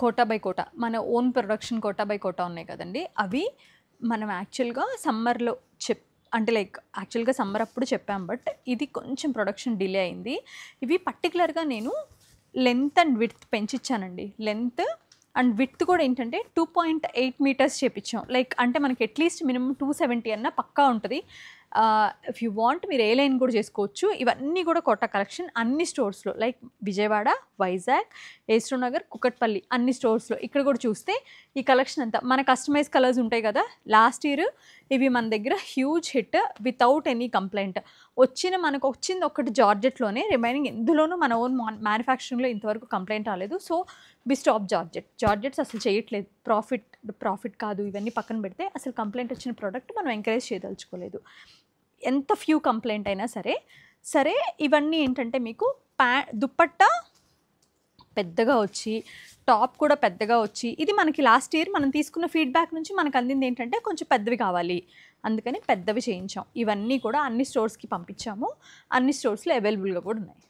Quota by quota మన own production quota by quota ఉన్నాయి కదండి, అవి మనం యాక్చువల్గా సమ్మర్లో అంటే లైక్ యాక్చువల్గా సమ్మర్ అప్పుడు చెప్పాం, బట్ ఇది కొంచెం ప్రొడక్షన్ డిలే అయింది. ఇవి పర్టికులర్గా నేను లెంత్ అండ్ విడ్త్ పెంచిచ్చానండి. లెంత్ అండ్ విడ్త్ కూడా ఏంటంటే 2.8 మీటర్స్ చేపించాం. లైక్ అంటే మనకి అట్లీస్ట్ మినిమం 270 అన్న పక్కా ఉంటుంది. ఇఫ్ యూ వాంట్ మీరు ఏ లైన్ కూడా చేసుకోవచ్చు. ఇవన్నీ కూడా కోటా కలెక్షన్ అన్ని స్టోర్స్లో, లైక్ విజయవాడ, వైజాగ్, ఏస్ట్రో నగర్, కుకట్పల్లి అన్ని స్టోర్స్లో. ఇక్కడ కూడా చూస్తే ఈ కలెక్షన్ అంతా మన కస్టమైజ్ కలర్స్ ఉంటాయి కదా, లాస్ట్ ఇయర్ ఇవి మన దగ్గర huge hit without any complaint. మనకు వచ్చింది ఒకటి జార్జెట్లోనే, రిమైనింగ్ ఎందులోనూ మన ఓన్ మ్యానుఫ్యాక్చరింగ్లో ఇంతవరకు కంప్లైంట్ రాలేదు. సో వి స్టాప్ జార్జెట్స్ అసలు చేయట్లేదు. ప్రాఫిట్ కాదు, ఇవన్నీ పక్కన పెడితే అసలు కంప్లైంట్ వచ్చిన ప్రోడక్ట్ మనం ఎంకరేజ్ చేయదలుచుకోలేదు. ఎంత ఫ్యూ కంప్లైంట్ అయినా సరే ఇవన్నీ ఏంటంటే మీకు దుప్పట్టా పెద్దగా వచ్చి, టాప్ కూడా పెద్దగా వచ్చి, ఇది మనకి లాస్ట్ ఇయర్ మనం తీసుకున్న ఫీడ్బ్యాక్ నుంచి మనకు అందింది ఏంటంటే కొంచెం పెద్దవి కావాలి, అందుకని పెద్దవి చేయించాం. ఇవన్నీ కూడా అన్ని స్టోర్స్కి పంపించాము, అన్ని స్టోర్స్లో అవైలబుల్గా కూడా ఉన్నాయి.